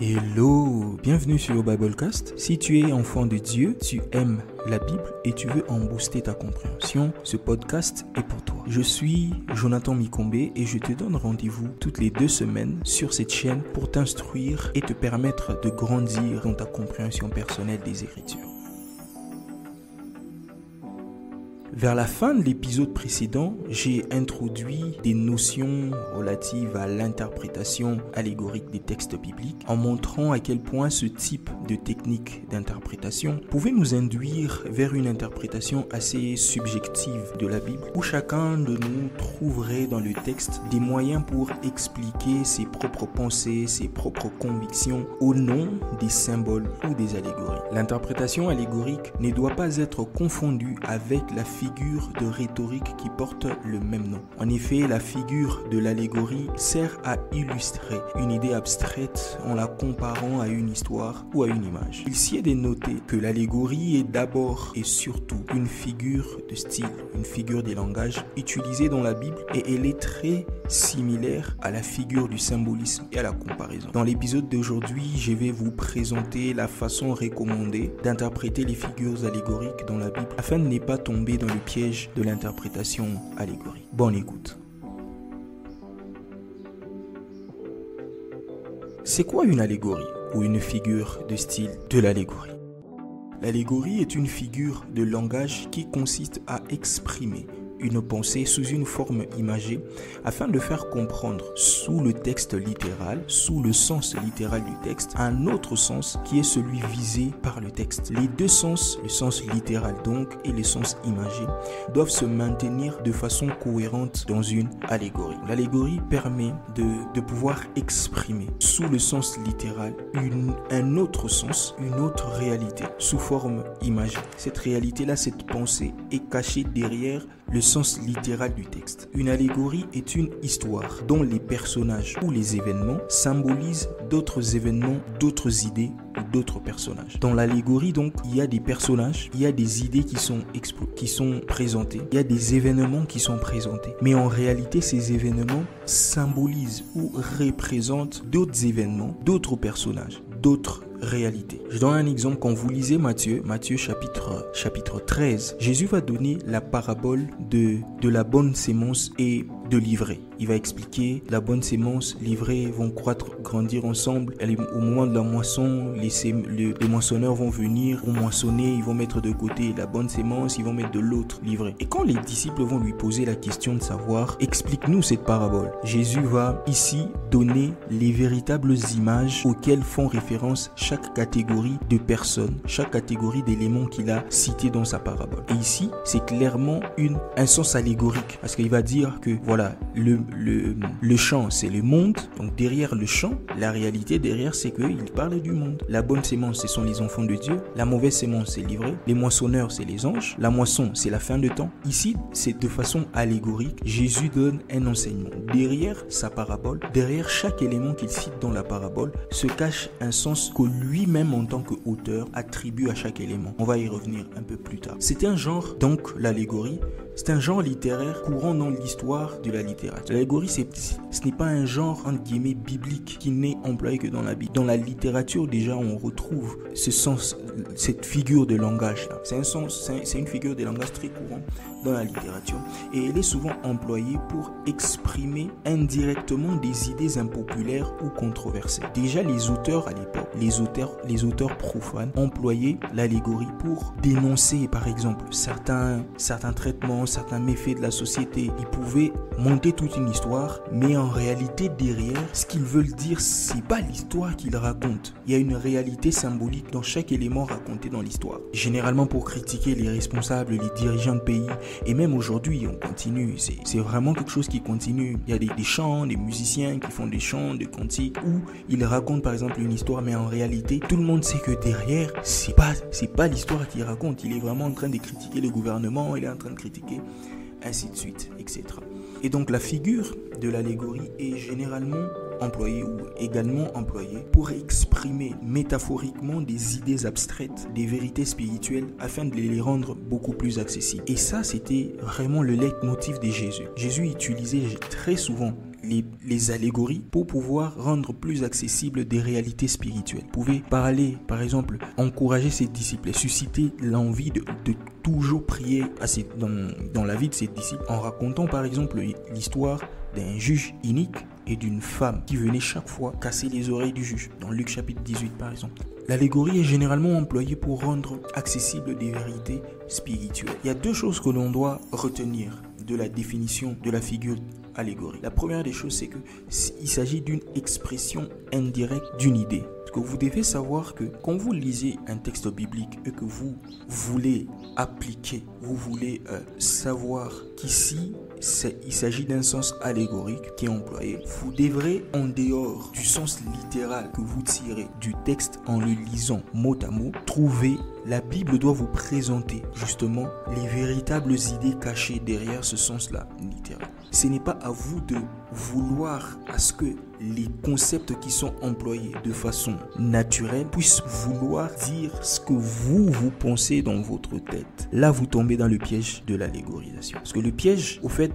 Hello, bienvenue sur Biblecast. Si tu es enfant de Dieu, tu aimes la Bible et tu veux en booster ta compréhension, ce podcast est pour toi. Je suis Jonathan Mikombe et je te donne rendez-vous toutes les 2 semaines sur cette chaîne pour t'instruire et te permettre de grandir dans ta compréhension personnelle des Écritures. Vers la fin de l'épisode précédent, j'ai introduit des notions relatives à l'interprétation allégorique des textes bibliques en montrant à quel point ce type de technique d'interprétation pouvait nous induire vers une interprétation assez subjective de la Bible où chacun de nous trouverait dans le texte des moyens pour expliquer ses propres pensées, ses propres convictions au nom des symboles ou des allégories. L'interprétation allégorique ne doit pas être confondue avec la figure de rhétorique qui porte le même nom. En effet, la figure de l'allégorie sert à illustrer une idée abstraite en la comparant à une histoire ou à une image. Il s'y est de noter que l'allégorie est d'abord et surtout une figure de style, une figure des langages utilisée dans la Bible et elle est très similaire à la figure du symbolisme et à la comparaison. Dans l'épisode d'aujourd'hui, je vais vous présenter la façon recommandée d'interpréter les figures allégoriques dans la Bible afin de ne pas tomber dans le piège de l'interprétation allégorique. Bonne écoute. C'est quoi une allégorie ou une figure de style de l'allégorie? L'allégorie est une figure de langage qui consiste à exprimer une pensée sous une forme imagée afin de faire comprendre sous le texte littéral, sous le sens littéral du texte, un autre sens qui est celui visé par le texte. Les deux sens, le sens littéral donc et le sens imagé, doivent se maintenir de façon cohérente dans une allégorie. L'allégorie permet de pouvoir exprimer sous le sens littéral un autre sens, une autre réalité sous forme imagée. Cette réalité-là, cette pensée est cachée derrière le sens littéral du texte. Une allégorie est une histoire dont les personnages ou les événements symbolisent d'autres événements, d'autres idées ou d'autres personnages. Dans l'allégorie, donc, il y a des personnages, il y a des idées qui sont présentées, il y a des événements qui sont présentés. Mais en réalité, ces événements symbolisent ou représentent d'autres événements, d'autres personnages, d'autres réalité. Je donne un exemple. Quand vous lisez Matthieu chapitre 13, Jésus va donner la parabole de la bonne sémence et de l'ivraie. Il va expliquer la bonne sémence, l'ivraie vont croître, grandir ensemble. Au moment de la moisson, les moissonneurs vont venir, vont moissonner, ils vont mettre de côté la bonne sémence, ils vont mettre de l'autre l'ivraie. Et quand les disciples vont lui poser la question de savoir, explique-nous cette parabole, Jésus va ici donner les véritables images auxquelles font référence chaque catégorie de personnes, chaque catégorie d'éléments qu'il a cités dans sa parabole. Et ici, c'est clairement un sens allégorique, parce qu'il va dire que voilà, le champ, c'est le monde. Donc derrière le champ, la réalité derrière, c'est qu'il parle du monde. La bonne sémence, ce sont les enfants de Dieu. La mauvaise sémence, c'est l'ivraie. Les moissonneurs, c'est les anges. La moisson, c'est la fin de temps. Ici, c'est de façon allégorique. Jésus donne un enseignement. Derrière sa parabole, derrière chaque élément qu'il cite dans la parabole, se cache un sens que lui-même, en tant qu'auteur, attribue à chaque élément. On va y revenir un peu plus tard. C'est un genre, donc, l'allégorie, c'est un genre littéraire courant dans l'histoire de la littérature. L'allégorie, ce n'est pas un genre, entre guillemets, biblique qui n'est employé que dans la Bible. Dans la littérature, déjà, on retrouve ce sens, cette figure de langage-là. C'est une figure de langage très courant dans la littérature. Et elle est souvent employée pour exprimer indirectement des idées impopulaires ou controversées. Déjà, les auteurs à l'époque, les auteurs profanes employaient l'allégorie pour dénoncer, par exemple, certains traitements, certains méfaits de la société. Ils pouvaient monter toute une histoire, mais en réalité, derrière, ce qu'ils veulent dire, c'est pas l'histoire qu'ils racontent. Il y a une réalité symbolique dans chaque élément raconté dans l'histoire. Généralement pour critiquer les responsables, les dirigeants de pays, et même aujourd'hui, on continue. C'est vraiment quelque chose qui continue. Il y a des chants, des musiciens qui font des chants, des cantiques, où ils racontent par exemple une histoire, mais en réalité, tout le monde sait que derrière, c'est pas l'histoire qu'il raconte. Il est vraiment en train de critiquer le gouvernement, il est en train de critiquer ainsi de suite, etc. Et donc la figure de l'allégorie est généralement employé ou également employé pour exprimer métaphoriquement des idées abstraites, des vérités spirituelles afin de les rendre beaucoup plus accessibles. Et ça, c'était vraiment le leitmotiv de Jésus. Jésus utilisait très souvent les allégories pour pouvoir rendre plus accessibles des réalités spirituelles. Vous pouvez parler, par exemple, encourager ses disciples, susciter l'envie de toujours prier dans la vie de ses disciples en racontant par exemple l'histoire d'un juge inique et d'une femme qui venait chaque fois casser les oreilles du juge, dans Luc chapitre 18 par exemple. L'allégorie est généralement employée pour rendre accessibles des vérités spirituelles. Il y a deux choses que l'on doit retenir de la définition de la figure allégorie. La première des choses, c'est qu'il s'agit d'une expression indirecte d'une idée. Parce que vous devez savoir que quand vous lisez un texte biblique et que vous voulez appliquer, vous voulez savoir qu'ici, il s'agit d'un sens allégorique qui est employé. Vous devrez, en dehors du sens littéral que vous tirez du texte en le lisant mot à mot, trouver, la Bible doit vous présenter justement les véritables idées cachées derrière ce sens-là littéral. Ce n'est pas à vous de vouloir à ce que les concepts qui sont employés de façon naturelle puissent vouloir dire ce que vous pensez dans votre tête. Là, vous tombez dans le piège de l'allégorisation. Parce que le piège, au fait,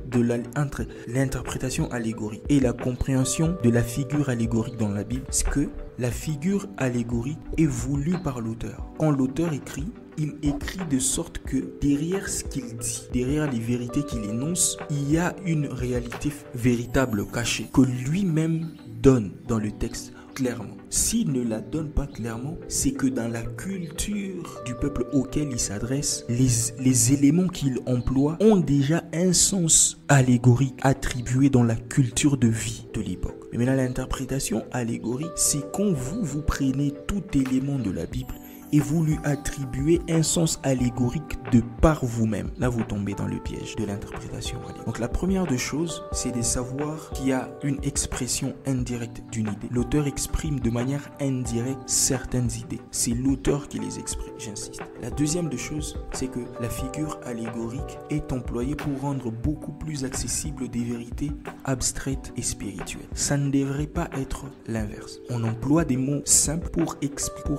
entre l'interprétation allégorique et la compréhension de la figure allégorique dans la Bible, c'est que la figure allégorique est voulue par l'auteur. Quand l'auteur écrit, il écrit de sorte que derrière ce qu'il dit, derrière les vérités qu'il énonce, il y a une réalité véritable cachée que lui-même donne dans le texte clairement. S'il ne la donne pas clairement, c'est que dans la culture du peuple auquel il s'adresse, les éléments qu'il emploie ont déjà un sens allégorique attribué dans la culture de vie de l'époque. Mais maintenant, l'interprétation allégorique, c'est quand vous prenez tout élément de la Bible et vous lui attribuez un sens allégorique de par vous-même. Là, vous tombez dans le piège de l'interprétation allégorique. Donc, la première des choses, c'est de savoir qu'il y a une expression indirecte d'une idée. L'auteur exprime de manière indirecte certaines idées. C'est l'auteur qui les exprime, j'insiste. La deuxième des choses, c'est que la figure allégorique est employée pour rendre beaucoup plus accessible des vérités abstraites et spirituelles. Ça ne devrait pas être l'inverse. On emploie des mots simples pour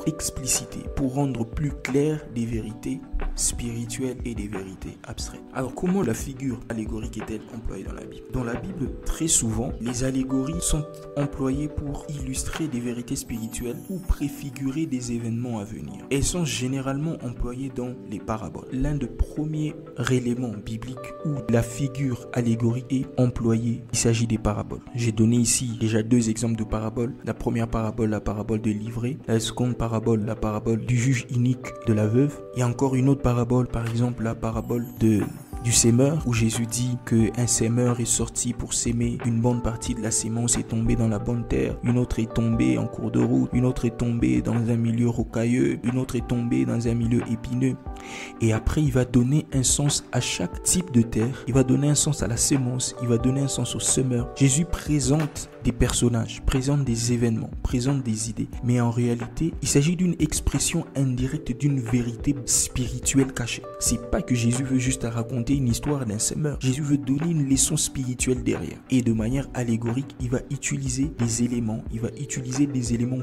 expliciter, pour rendre plus clair des vérités spirituelles et des vérités abstraites. Alors, comment la figure allégorique est-elle employée dans la Bible? Dans la Bible, très souvent, les allégories sont employées pour illustrer des vérités spirituelles ou préfigurer des événements à venir. Elles sont généralement employées dans les paraboles. L'un des premiers éléments bibliques où la figure allégorique est employée, il s'agit des paraboles. J'ai donné ici déjà deux exemples de paraboles. La première parabole, la parabole de l'ivraie. La seconde parabole, la parabole du juge inique de la veuve. Il y a encore une autre parabole, par exemple la parabole du sémeur, où Jésus dit qu'un sémeur est sorti pour s'aimer. Une bonne partie de la sémence est tombée dans la bonne terre, une autre est tombée en cours de route, une autre est tombée dans un milieu rocailleux, une autre est tombée dans un milieu épineux. Et après, il va donner un sens à chaque type de terre. Il va donner un sens à la sémence, il va donner un sens au semeur. Jésus présente des personnages, présente des événements, présente des idées. Mais en réalité, il s'agit d'une expression indirecte d'une vérité spirituelle cachée. C'est pas que Jésus veut juste raconter une histoire d'un semeur. Jésus veut donner une leçon spirituelle derrière. Et de manière allégorique, il va utiliser des éléments,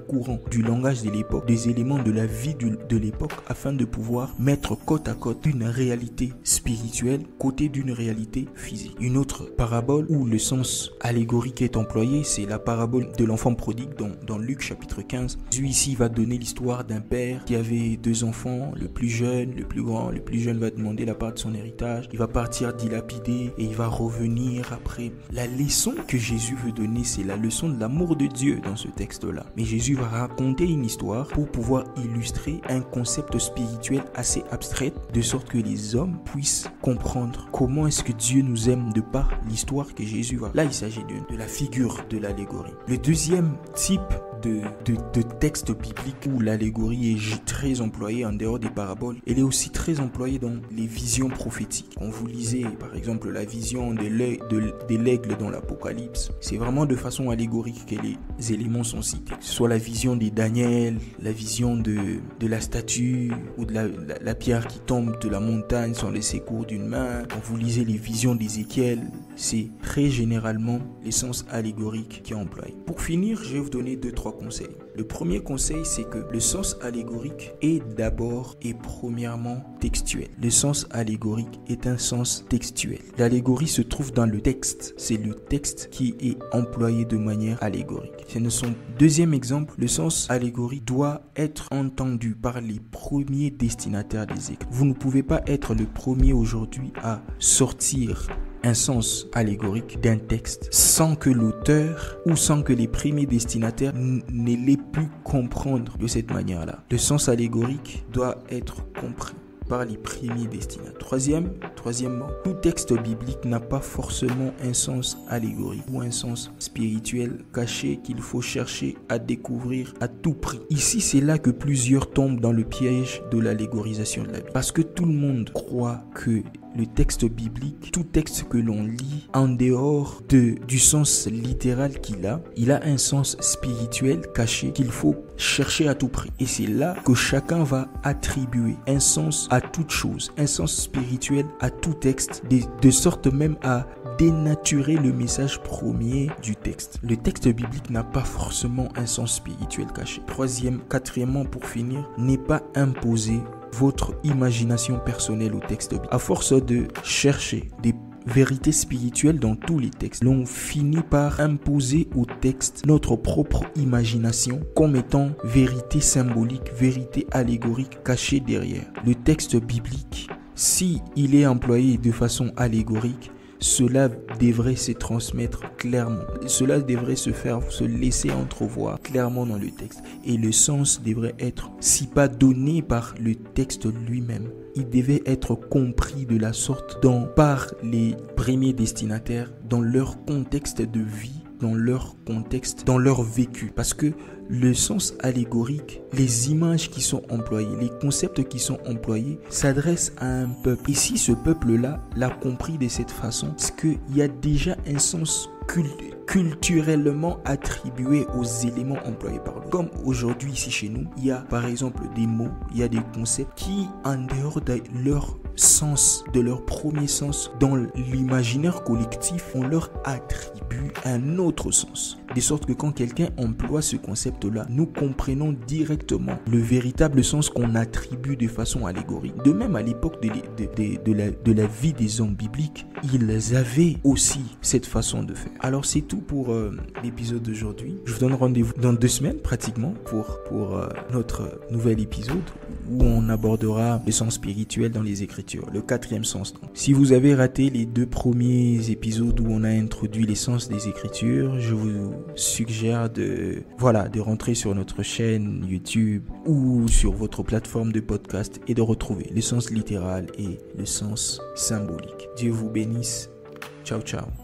courants du langage de l'époque, des éléments de la vie de l'époque, afin de pouvoir mettre côte à côte une réalité spirituelle côté d'une réalité physique. Une autre parabole où le sens allégorique est employé, c'est la parabole de l'enfant prodigue dans Luc chapitre 15. Jésus ici va donner l'histoire d'un père qui avait deux enfants, le plus jeune, le plus grand. Le plus jeune va demander la part de son héritage. Il va partir dilapider et il va revenir après. La leçon que Jésus veut donner, c'est la leçon de l'amour de Dieu dans ce texte-là. Mais Jésus va raconter une histoire pour pouvoir illustrer un concept spirituel assez abstrait, de sorte que les hommes puissent comprendre comment est-ce que Dieu nous aime de par l'histoire que Jésus va. Là, il s'agit de la figure de l'allégorie. Le deuxième type de textes bibliques où l'allégorie est très employée en dehors des paraboles. Elle est aussi très employée dans les visions prophétiques. Quand vous lisez par exemple la vision de l'aigle dans l'Apocalypse, c'est vraiment de façon allégorique que les éléments sont cités. Que ce soit la vision de Daniel, la vision de la statue ou de la pierre qui tombe de la montagne sans les secours d'une main. Quand vous lisez les visions d'Ézéchiel, c'est très généralement les sens allégoriques qui est employé. Pour finir, je vais vous donner 2-3 conseils. Le premier conseil, c'est que le sens allégorique est d'abord et premièrement textuel. Le sens allégorique est un sens textuel. L'allégorie se trouve dans le texte. C'est le texte qui est employé de manière allégorique. Deuxième exemple, le sens allégorique doit être entendu par les premiers destinataires des écrits. Vous ne pouvez pas être le premier aujourd'hui à sortir un sens allégorique d'un texte sans que l'auteur ou sans que les premiers destinataires ne l'aient pu comprendre de cette manière-là. Le sens allégorique doit être compris par les premiers destinataires. Troisièmement, tout texte biblique n'a pas forcément un sens allégorique ou un sens spirituel caché qu'il faut chercher à découvrir à tout prix. Ici, c'est là que plusieurs tombent dans le piège de l'allégorisation de la Bible. Parce que tout le monde croit que le texte biblique, tout texte que l'on lit, en dehors du sens littéral il a un sens spirituel caché qu'il faut chercher à tout prix. Et c'est là que chacun va attribuer un sens à toute chose, un sens spirituel à tout texte, de sorte même à dénaturer le message premier du texte. Le texte biblique n'a pas forcément un sens spirituel caché. Quatrièmement, pour finir, n'est pas imposé votre imagination personnelle au texte biblique. À force de chercher des vérités spirituelles dans tous les textes, l'on finit par imposer au texte notre propre imagination comme étant vérité symbolique, vérité allégorique cachée derrière. Le texte biblique, si il est employé de façon allégorique, cela devrait se transmettre clairement. Cela devrait se laisser entrevoir clairement dans le texte. Et le sens devrait être, si pas donné par le texte lui-même, il devait être compris de la sorte par les premiers destinataires dans leur contexte de vie, dans leur contexte, dans leur vécu. Parce que le sens allégorique, les images qui sont employées, les concepts qui sont employés s'adressent à un peuple. Et si ce peuple-là l'a compris de cette façon, c'est qu'il y a déjà un sens culturellement attribué aux éléments employés par l'autre. Comme aujourd'hui ici chez nous, il y a par exemple des mots, il y a des concepts qui, en dehors de leur sens, de leur premier sens, dans l'imaginaire collectif, on leur attribue un autre sens. De sorte que quand quelqu'un emploie ce concept-là, nous comprenons directement le véritable sens qu'on attribue de façon allégorique. De même, à l'époque de la vie des hommes bibliques, ils avaient aussi cette façon de faire. Alors c'est tout pour l'épisode d'aujourd'hui. Je vous donne rendez-vous dans 2 semaines pratiquement pour notre nouvel épisode où on abordera le sens spirituel dans les Écritures, le 4e sens. Donc, si vous avez raté les 2 premiers épisodes où on a introduit les sens des Écritures, je vous suggère de rentrer sur notre chaîne YouTube ou sur votre plateforme de podcast et de retrouver le sens littéral et le sens symbolique. Dieu vous bénisse. Ciao, ciao.